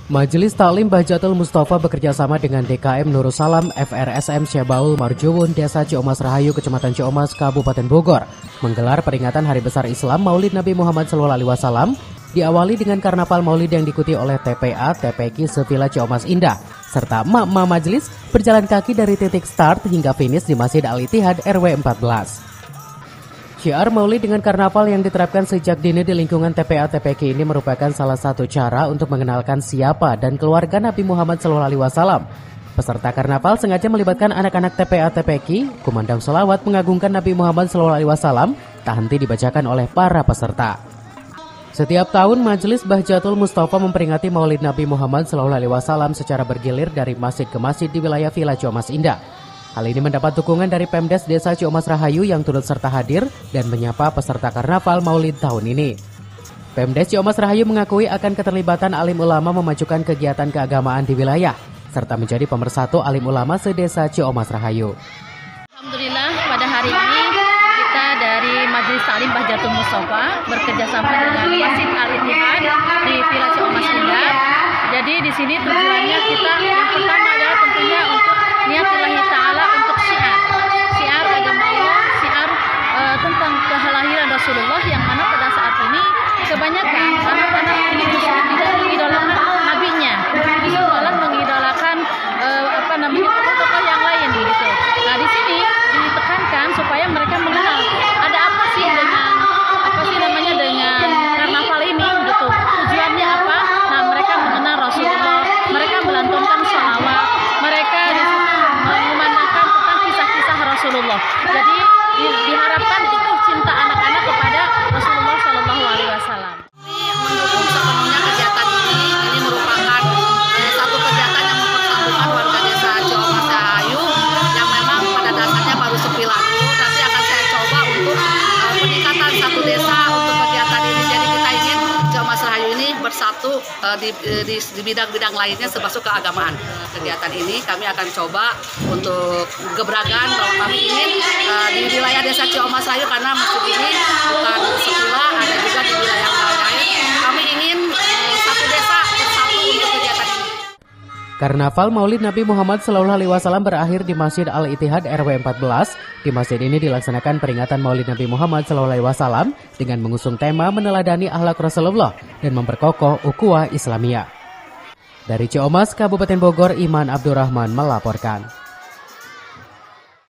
Majelis Taklim Bahjatul Mustofa bekerjasama dengan DKM Nurussalam FRSM Syabaul Marjuun Desa Ciomas Rahayu, Kecamatan Ciomas, Kabupaten Bogor, menggelar peringatan Hari Besar Islam Maulid Nabi Muhammad SAW, diawali dengan karnaval Maulid yang diikuti oleh TPA TPQ Sevilla Ciomas Indah, serta emak-emak majelis berjalan kaki dari titik start hingga finish di Masjid Al-Ittihad RW 14. Syiar Maulid dengan karnaval yang diterapkan sejak dini di lingkungan TPA TPQ ini merupakan salah satu cara untuk mengenalkan siapa dan keluarga Nabi Muhammad SAW. Peserta karnaval sengaja melibatkan anak-anak TPA TPQ, kumandang sholawat mengagungkan Nabi Muhammad SAW, tak henti dibacakan oleh para peserta. Setiap tahun Majelis Bahjatul Mustofa memperingati Maulid Nabi Muhammad SAW secara bergilir dari masjid ke masjid di wilayah Villa Ciomas Indah. Hal ini mendapat dukungan dari Pemdes Desa Ciomas Rahayu yang turut serta hadir dan menyapa peserta karnaval Maulid tahun ini. Pemdes Ciomas Rahayu mengakui akan keterlibatan alim ulama memajukan kegiatan keagamaan di wilayah, serta menjadi pemersatu alim ulama se-Desa Ciomas Rahayu. Alhamdulillah pada hari ini kita dari Majelis Taklim Bahjatul Mustofa bekerjasama dengan Masjid Al-Ittihad di Villa Ciomas Indah. Jadi di sini tujuannya kita yang pertama adalah tentunya untuk niat lillahi ta'ala untuk syiar agama Allah, syiar tentang kelahiran Rasulullah, yang mana pada saat ini kebanyakan anak-anak ini justru tidak mengidolakan nabinya, justru malah mengidolakan tokoh-tokoh yang lain gitu. Nah di sini ditekankan supaya mereka mengenal ada apa sih dengan karnaval ini gitu. Tujuannya apa? Nah mereka mengenal Rasulullah, mereka melantunkan sholawat, mereka mengumandangkan tentang kisah-kisah Rasulullah. Jadi diharapkan itu cinta anak-anak kepada Rasulullah SAW. Mendukung sepenuhnya kegiatan ini merupakan satu kegiatan yang mempersatukan warga desa Ciomas Rahayu yang memang pada dasarnya baru sepilah dulu. Nanti akan saya coba untuk peningkatan satu desa untuk kegiatan ini. Jadi kita ingin Ciomas Rahayu ini bersatu di bidang-bidang lainnya termasuk keagamaan. Kegiatan ini kami akan coba untuk gebrakan bahwa kami ingin di wilayah desa Ciomas Rahayu, karena masjid ini bukan sepilah, ada juga di wilayah lain. Kami ingin satu desa bersatu untuk kegiatan ini. Karnaval Maulid Nabi Muhammad SAW berakhir di Masjid Al-Ittihad RW 14. Di masjid ini dilaksanakan peringatan Maulid Nabi Muhammad SAW dengan mengusung tema meneladani akhlak Rasulullah dan memperkokoh ukhuwah Islamiyah. Dari Ciomas, Kabupaten Bogor, Iman Abdurrahman melaporkan.